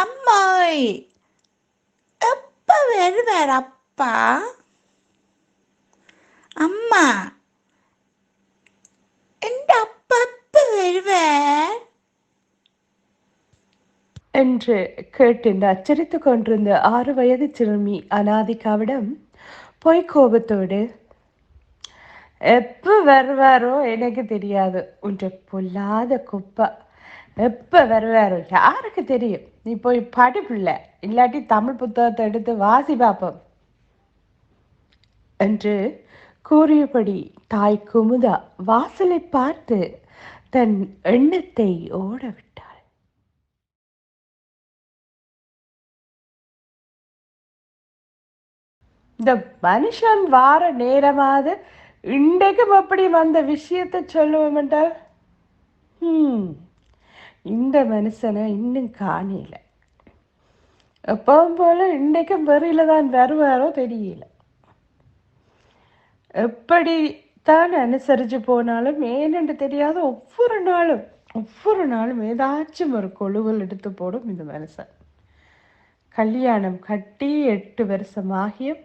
அம்மாய் எப்ப வருவார் அப்பா? அம்மா, எந்த அப்பா எப்ப வருவார் என்று கேட்டு அச்சரித்துக் கொண்டிருந்த 6 வயது சிறுமி அனாதிகாவிடம் பொய்க்கோபத்தோடு, எப்ப வருவாரோ எனக்கு தெரியாது, உன்ற பொல்லாத குப்பா, எப்ப வருவாரோ யாருக்கு தெரியும், நீ போய் படிப்பில்ல, இல்லாட்டி தமிழ் புத்தகத்தை எடுத்து வாசி பார்ப்போம் என்று கூறியபடி தாய் குமுதா வாசலை பார்த்து தன் எண்ணத்தை ஓடவிட்டாள். இந்த மனுஷன் வார நேரமாவது இன்றைக்கும் அப்படி வந்த விஷயத்தை சொல்லுவோம் என்றால், இந்த மனுஷனை இன்னும் காணல. எப்பவும் போல இன்றைக்கும் வெறியில தான் வருவாரோ தெரியல. எப்படி தான் அனுசரிச்சு போனாலும் ஏனென்று தெரியாத ஒவ்வொரு நாளும் ஏதாச்சும் ஒரு கொழுவல் எடுத்து போடும் இந்த மனுஷன். கல்யாணம் கட்டி 8 வருஷமாகியும்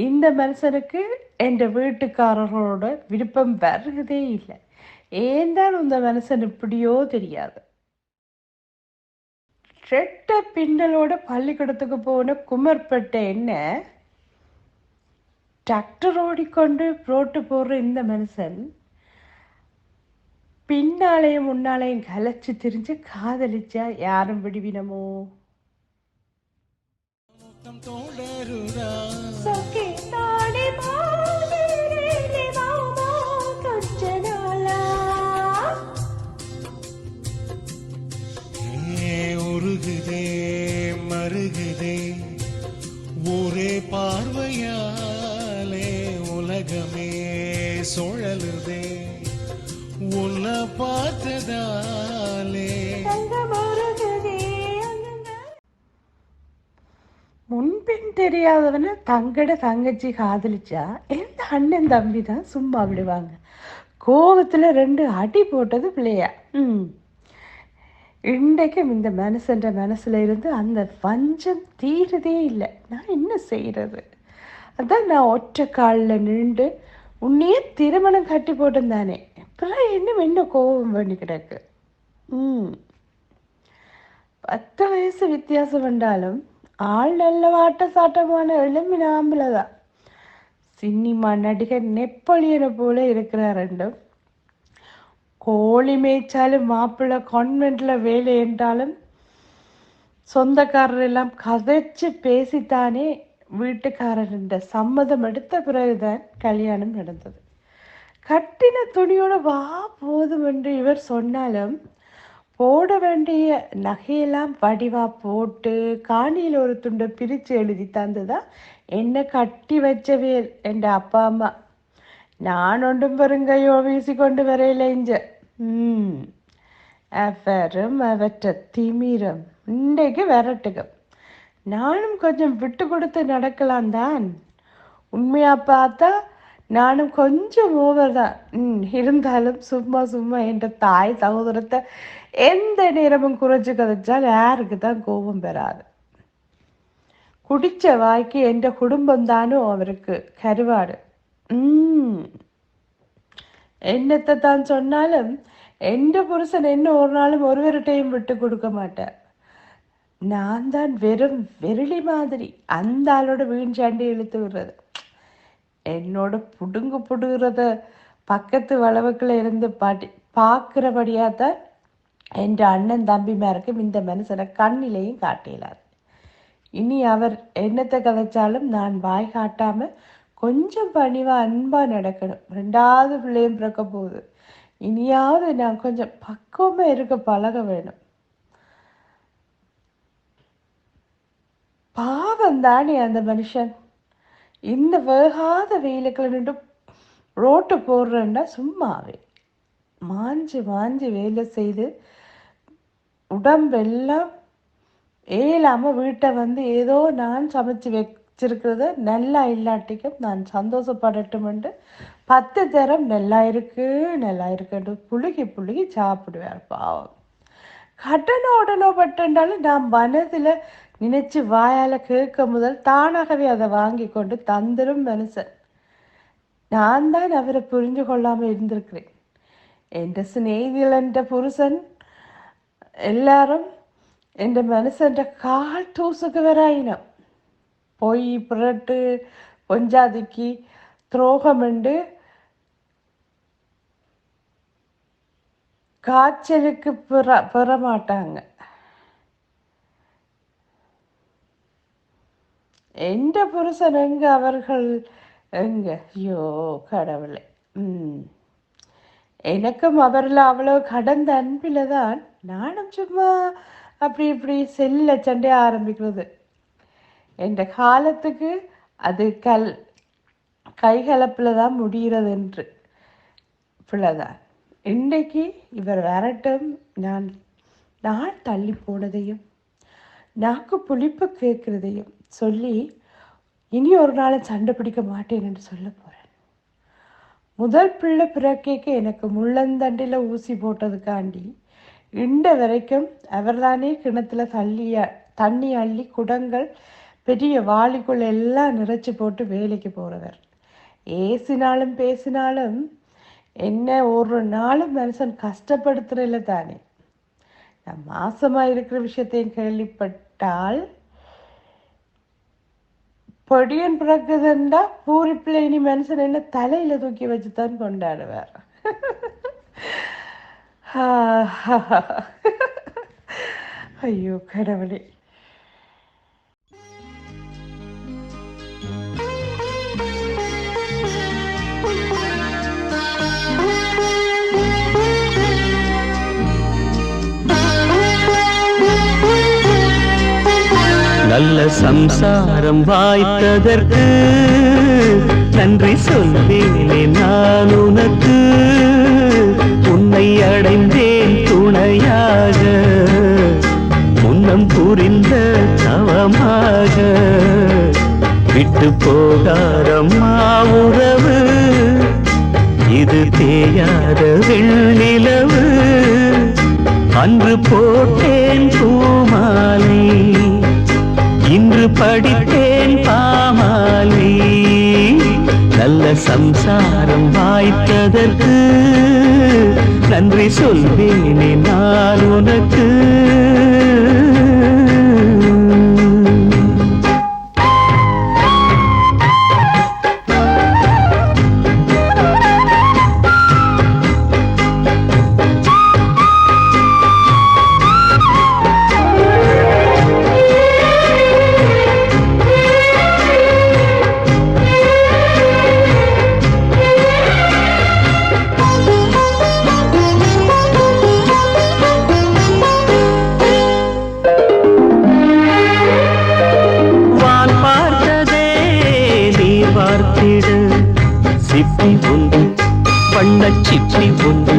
இந்த மனுஷனுக்கு என் வீட்டுக்காரர்களோட விருப்பம் வருகிறதே இல்லை. ஏன் தான் இந்த மனுஷன் இப்படியோ தெரியாது. ரெட்ட பின்னலோட பள்ளிக்கூடத்துக்கு போன குமர்பட்ட என்ன டிராக்டர் ஓடிக்கொண்டு ரோட்டு போடுற இந்த மனுஷன் பின்னாலையும் முன்னாலையும் கலைச்சு திரிஞ்சு காதலிச்சா யாரும் விடுவினமோ? உருகுதே மருகுதே ஒரே பார்வையாலே உலகமே சுழலுதே உன்னை பார்த்ததாலே. முன்பின் தெரியாதவன தங்கட தங்கச்சி காதலிச்சா எந்த அண்ணன் தம்பி தான் சும்மா விடுவாங்க? கோவத்துல 2 அடி போட்டது பிள்ளையா. இன்றைக்கும் இந்த மனசுன்ற மனசுல இருந்து அந்த வஞ்சம் தீரதே இல்லை. நான் என்ன செய்யறது? அதான் நான் ஒற்றை காலில் நின்று உன்னையே திருமணம் கட்டி போட்டேன் தானே, அப்புறம் என்ன கோபம் பண்ணி கிடக்கு. 10 வயசு வித்தியாசம் வந்தாலும் ஆள் நல்ல வாட்ட சாட்டமான எலும்பின ஆம்பளைதான். சினிமா நடிகர் நெப்போலியனை போல இருக்கிறார். ரெண்டும் கோழி மேய்ச்சாலும் மாப்பிள்ளை கான்வென்ட்ல வேலை என்றாலும் சொந்தக்காரர் எல்லாம் கதைச்சு பேசித்தானே வீட்டுக்காரர் என்ற சம்மதம் எடுத்த பிறகுதான் கல்யாணம் நடந்தது. கட்டின துணியோட வா போதும் என்று இவர் சொன்னாலும் போட வேண்டிய நகையெல்லாம் வடிவா போட்டு காணியில் ஒரு துண்டை பிரித்து எழுதி தந்துதான் என்ன கட்டி வச்சவே என்ற அப்பா அம்மா. நான் ஒன்றும் பெருங்கையோ வீசி கொண்டு வரையில இஞ்ச. அவரும் அவற்ற திமிரம் இன்றைக்கு விரட்டுகம். நானும் கொஞ்சம் விட்டு கொடுத்து நடக்கலாம் தான். உண்மையா பார்த்தா நானும் கொஞ்சம் ஓவர் தான். இருந்தாலும் சும்மா என்ற தாய் சகோதரத்தை எந்த நேரமும் குறைச்சு கதைச்சால் யாருக்கு தான் கோபம் பெறாது. குடிச்ச வாய்க்கு என்ற குடும்பம் தானோ அவருக்கு கருவாடு. என்னத்தை தான் சொன்னாலும் எந்த புருஷன் என்ன ஒரு நாளும் ஒருவர்கிட்டையும் விட்டு கொடுக்க மாட்டேன். நான் தான் வெறும் வெறிலி மாதிரி அந்த ஆளோட வீண்சாண்டி இழுத்து விடுறது. என்னோட புடுங்குறத பக்கத்து வளவுக்குள்ள இருந்து பார்க்கிறபடியாதான் என் அண்ணன் தம்பிமாருக்கும் இந்த மனுஷனை கண்ணிலையும் காட்டினார். இனி அவர் என்னத்தை கதைச்சாலும் நான் வாய் காட்டாம கொஞ்சம் பணிவா அன்பா நடக்கணும். 2வது பிள்ளையும் பிறக்க போகுது. இனியாவது நான் கொஞ்சம் பக்குவமா இருக்க பழக வேணும். பாவம் தானே அந்த மனுஷன். இந்த வேகாத வெயிலுக்குள்ள நின்று ரோட்டு போடுறேன்னா சும்மாவே மாஞ்சி வேலை செய்து உடம்பெல்லாம் ஏலாம வீட்டை வந்து ஏதோ நான் சமைச்சு வச்சிருக்கிறத நல்லா இல்லாட்டிக்கும் நான் சந்தோஷப்படட்டும்ட்டு 10 தரம் நல்லா இருக்குன்னு புழுகி சாப்பிடுவார். பாவம் கடனோ உடனோ பட்டுண்டாலும் நான் மனதில் நினைச்சு வாயால் கேட்க முதல் தானாகவே அதை வாங்கி கொண்டு தந்துடும் மனுஷன். நான் தான் அவரை புரிஞ்சு கொள்ளாமல் இருந்திருக்கிறேன். എൻ്റെ സ്നേഹിതൻ എൻ്റെ പുരുഷൻ എല്ലാവരും എൻ്റെ മനസ്സിൻ്റെ കാൽ തൂസൊക്കെ വരായിനം പോയി പുറട്ട് പൊഞ്ചാതിക്ക് ദ്രോഹമുണ്ട്, காய்ச்சலுக்கு பெறமாட்டாங்க. எந்த புருஷன் எங்க, அவர்கள் எங்க? ஐயோ கடவுளே. எனக்கும் அவரில் அவ்வளவு கடந்த அன்பில் தான் நானும் சும்மா அப்படி இப்படி செல்ல சண்டைய ஆரம்பிக்கிறது. என்ற காலத்துக்கு அது கைகலப்பில் தான் முடிகிறது என்று பிள்ளைதான். இன்றைக்கு இவர் வரட்டும், நான் தள்ளி போனதையும் நாக்கு புளிப்பு கேட்குறதையும் சொல்லி இனி ஒரு நாளும் சண்டை பிடிக்க மாட்டேன் என்று சொல்ல போகிறேன். முதல் பிள்ளை பிறக்கேக்க எனக்கு முள்ளந்தண்டில் ஊசி போட்டதுக்காண்டி இண்ட வரைக்கும் அவர்தானே கிணத்துல தண்ணி அள்ளி குடங்கள் பெரிய வாளிக்குள் எல்லாம் நிறைச்சி போட்டு வேலைக்கு போகிறவர். ஏசினாலும் பேசினாலும் என்ன ஒரு நாளும் மனுஷன் கஷ்டப்படுத்துறதில்ல தானே. நான் மாசமாக இருக்கிற விஷயத்தையும் கேள்விப்பட்டால் பொடியன் பிறக்குதுண்டா பூரிப்பில் இனி மனுஷன் என்ன தலையில தூக்கி வச்சு தான் கொண்டாடுவார். ஐயோ கடவுளே. நல்ல சம்சாரம் வாய்த்ததற்கு நன்றி சொல்வேனே நான் உனக்கு. உன்னை அடைந்தேன் துணையாக, முன்னம் புரிந்த தவமாக. விட்டு போகாதம்மா உறவு, இது தேயாத வெண்ணிலவு. அன்று போட்டேன் பூமாலை, இன்று படித்தேன் பாமாலை. நல்ல சம்சாரம் வாய்த்ததற்கு நன்றி சொல்வேனே நான் உனக்கு. சிப்பி ஒன்று, வண்ண சிப்பி ஒன்று,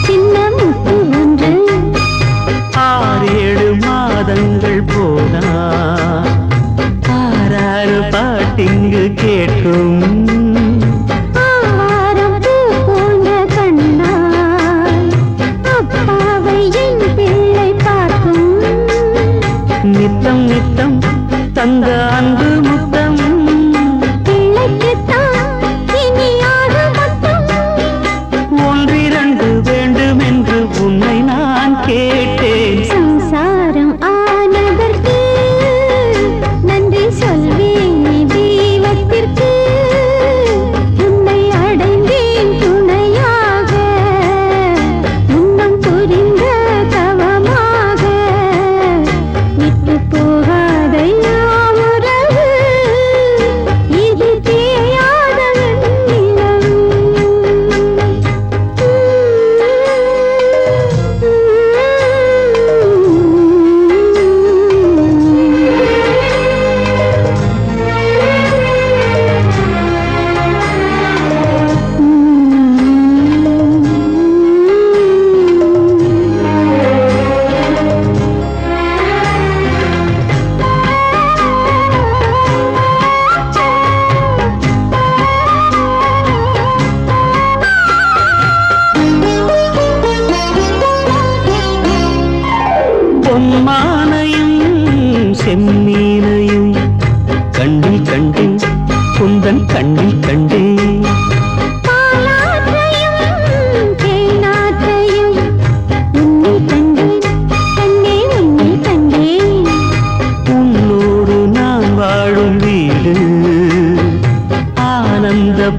சின்ன முத்து ஒன்று. 6-7 மாதங்கள் போனா 6 பாட்டிங்கு கேட்கும். நித்தம் நித்தம் தந்த அன்பு முத்தம், ஒன்றிரண்டு வேண்டும் என்று உன்னை நான் கேட்டேன். சம்சாரம் ஆனதற்கு நன்றி சொல்வேன் தெய்வத்திற்கு.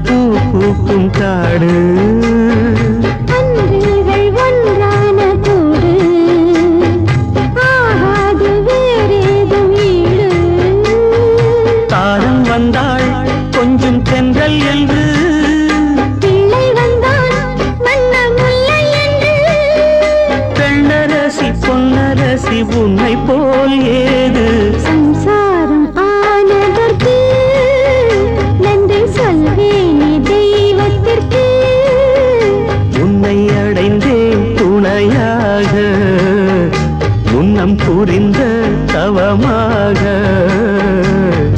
பூ பூக்கும் காடு. அன்றுகள் ஒன்றான கூடு, ஆகாது வேறேதும் ஈடு. தாரம் வந்தாள் கொஞ்சம் தென்றல் என்று, பிள்ளை வந்தான் வண்ண முல்லை என்று. பெண்ணரசி பொன்னரசி உன்னை போல் ஏது. சம்சாரம் ஆனதற்கு நன்றி சொல்வேனே தெய்வத்திற்கு. உன்னை அடைந்தேன் துணையாக, உன்னம் புரிந்த தவமாக.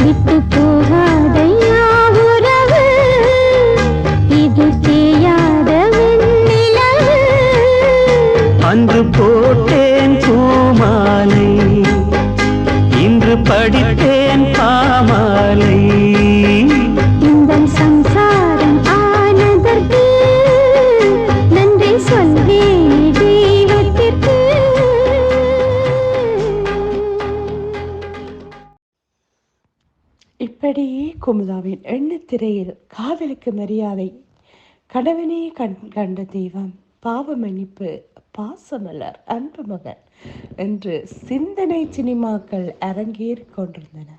விட்டு போகாதையா உறவு, இது தேயாத வெண்ணிலவு. அன்று போட்டேன் பூமாலை, இன்று படித்தேன் பாமாலை. இந்த சம்சாரம் ஆனதற்கு நன்றி சொல்வேனே தெய்வத்திற்கு. இப்படி குமுதாவின் எண்ணத்திரையில் காதலுக்கு மரியாதை, கணவனே கண்ட தெய்வம், பாவ மன்னிப்பு, பாசமலர், அன்பு மகன் என்று சிந்தனை சினிமாக்கள் அரங்கேறி கொண்டிருந்தன.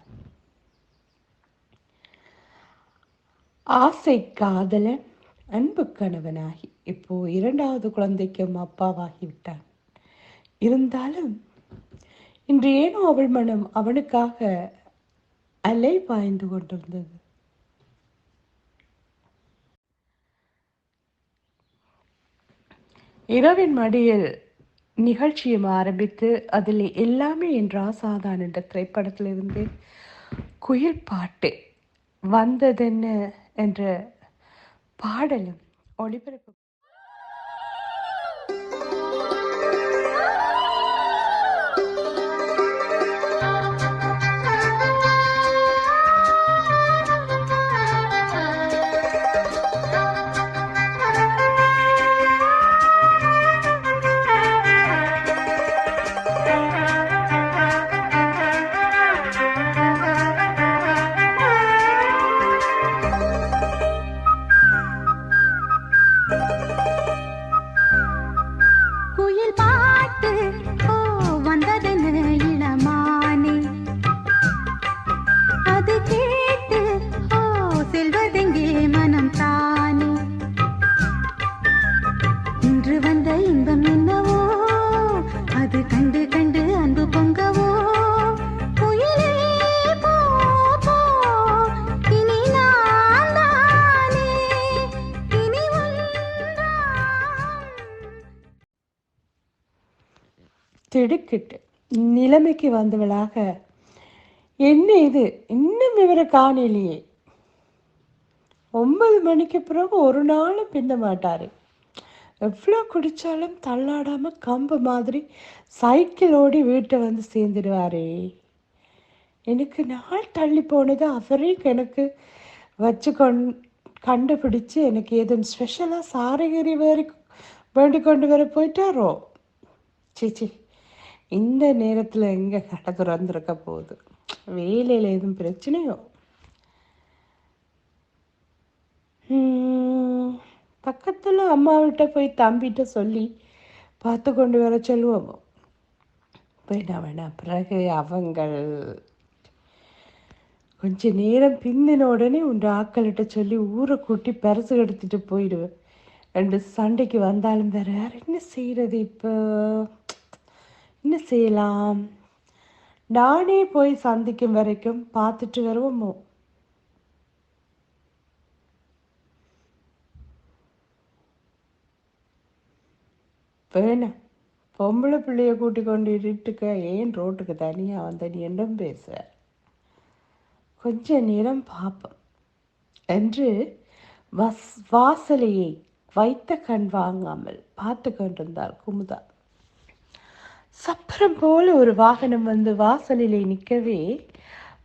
ஆசை காதலன் அன்பு கணவனாகி இப்போ 2வது குழந்தைக்கும் அப்பாவாகிவிட்டான். இருந்தாலும் இன்று ஏனோ அவள் மனம் அவனுக்காக அலை பாய்ந்து கொண்டிருந்தது. இரவின் மடியில் நிகழ்ச்சியும் ஆரம்பித்து அதில் எல்லாமே என் ராசாதான் என்ற திரைப்படத்திலிருந்து குயில் பாட்டு வந்ததென்ன என்ற பாடலும் ஒளிபரப்பு. குயில் பாட்டு ஓ வந்ததென்ன இளமானே, அது கேட்டு ஓ செல்வதெங்கே மனம் தானே. இன்று வந்த இன்பம் என்னவோ, அது கண்டு கண்டு அன்பு பொங்கவோ. குயிலே போ போ, இனி நான் தானே, இனி ஒன்றாம். திடுக்கிட்டு நிலைமைக்கு வந்தவளாக, என்ன இது இன்னும் இவரை காணலையே, 9 மணிக்கு பிறகு ஒரு நாளும் பின்ன மாட்டாரு, எவ்வளோ குடித்தாலும் தள்ளாடாம கம்பு மாதிரி சைக்கிள் ஓடி வீட்டை வந்து சேர்ந்துடுவாரே. எனக்கு நாள் தள்ளி போனது அவரே எனக்கு வச்சு கண்டுபிடிச்சு எனக்கு எதுவும் ஸ்பெஷலாக சாரகிரி வேண்டி கொண்டு வர போயிட்டாரோ. சீச்சி, இந்த நேரத்தில் எங்கே கடை திறந்துருக்க போகுது, வேலையில் எதுவும் பிரச்சனையோ. பக்கத்தில் அம்மாவிட்ட போய் தம்பிகிட்ட சொல்லி பார்த்து கொண்டு வர சொல்லுவோம். வேணா பிறகு அவங்கள் கொஞ்ச நேரம் பிந்தின உடனே உண்டு ஆக்கள்கிட்ட சொல்லி ஊரை கூட்டி பரிசு எடுத்துட்டு போயிடுவேன். 2 சண்டைக்கு வந்தாலும் வேற என்ன செய்யறது, இப்போ என்ன செய்யலாம், நானே போய் சந்திக்கும் வரைக்கும் பார்த்துட்டு வருவோமோ. வேணாம், பொம்பளை பிள்ளைய கூட்டி கொண்டு இருட்டுக்க ஏன் ரோட்டுக்கு தனியாக வந்த நீ என்னும் பேச, கொஞ்ச நேரம் பார்ப்போம் என்று வாசலையை வைத்த கண் வாங்காமல் பார்த்து கொண்டிருந்தாள் குமுதா. சப்பரம் போல ஒரு வாகனம் வந்து வாசலிலே நிற்கவே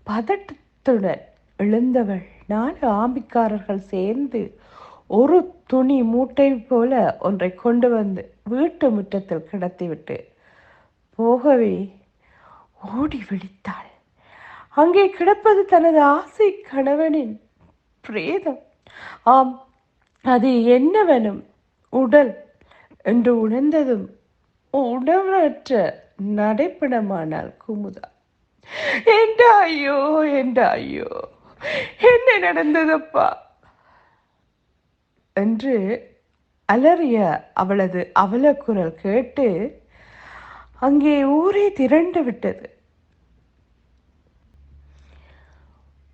பதட்டத்துடன் எழுந்தவள் 4 ஆம்பிக்காரர்கள் சேர்ந்து ஒரு துணி மூட்டை போல ஒன்றை கொண்டு வந்து வீட்டு முற்றத்தில் கிடத்திவிட்டு போகவே ஓடி விழித்தாள். அங்கே கிடப்பது தனது ஆசை கணவனின் பிரேதம். ஆம், அது என்னவெனும் உடல் என்று உணர்ந்ததும் உணவற்ற நடைப்படமானாள் குமுதா. என்ற ஐயோ, என்ற ஐயோ, என்ன நடந்ததப்பா என்று அலறிய அவளது அவலக்குரல் கேட்டு அங்கே ஊரே திரண்டு விட்டது.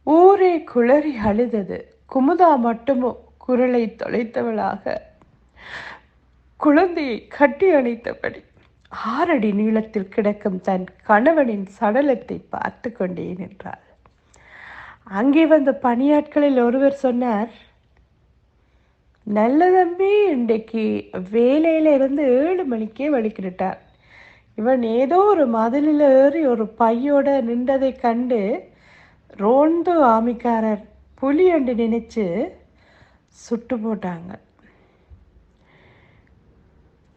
ஊரே குளறி அழுதது. குமுதா மட்டுமோ குரலை தொலைத்தவளாக குழந்தையை கட்டி அணைத்தபடி 6 அடி நீளத்தில் கிடக்கும் தன் கணவனின் சடலத்தை பார்த்து கொண்டே நின்றாள். அங்கே வந்த பணியாட்களில் ஒருவர் சொன்னார், நல்ல தம்பி இன்றைக்கு வேலையில இருந்து 7 மணிக்கே வலிக்கிட்டார். இவன் ஏதோ ஒரு மதிலில் ஏறி ஒரு பையோட நின்றதை கண்டு ரோந்து ஆமிக்காரர் புலி என்று நினைச்சு சுட்டு போட்டாங்க.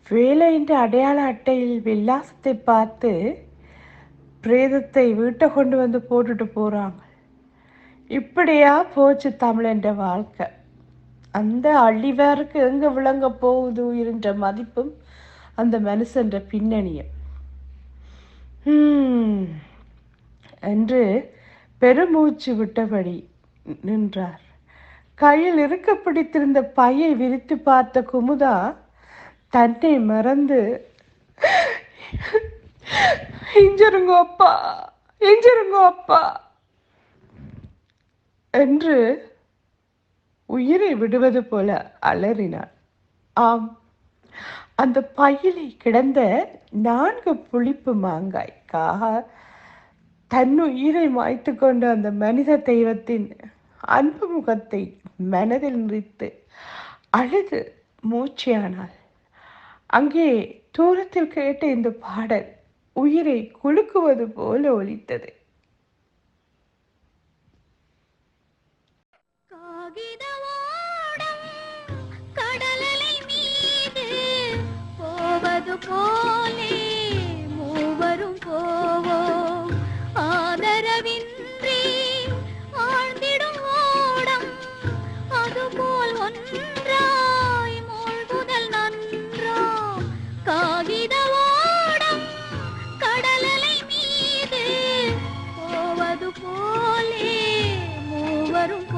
வேலையின் அடையாள அட்டையில் வில்லாசத்தை பார்த்து பிரேதத்தை வீட்டை கொண்டு வந்து போட்டுட்டு போறாங்க. இப்படியா போச்சு தமிழன்ற வாழ்க்கை. அந்த அழிவாருக்கு எங்க விளங்க போகுது உயிரின்ற மதிப்பும் அந்த மனுஷன்ற பின்னணியும் என்று பெருமூச்சு விட்டபடி நின்றார். கையில் இருக்க பிடித்திருந்த பையை விரித்து பார்த்த குமுதா தன்னை மறந்து, இஞ்சிருங்கோ அப்பா, இஞ்சிருங்கோ அப்பா என்று உயிரை விடுவது போல அலறினாள். ஆம், அந்த பையிலே கிடந்த 4 புளிப்பு மாங்காய்க்காக தன் உயிரை மாய்த்து கொண்ட அந்த மனித தெய்வத்தின் அன்பு முகத்தை மனதில் நிறுத்து அழுது மூச்சியானாள். அங்கே தூரத்தில் கேட்ட இந்த பாடல் உயிரை குலுக்குவது போல ஒலித்தது. கடலலை மீது போவது போலே மூவரும் போவோம். ஆதரவின்றி ஆழ்ந்திடும் ஓடம் அதுபோல் ஒன்றாய் மூழ்குதல் நன்றாம். காகித ஓடம் கடலலை மீது போவது போலே மூவரும்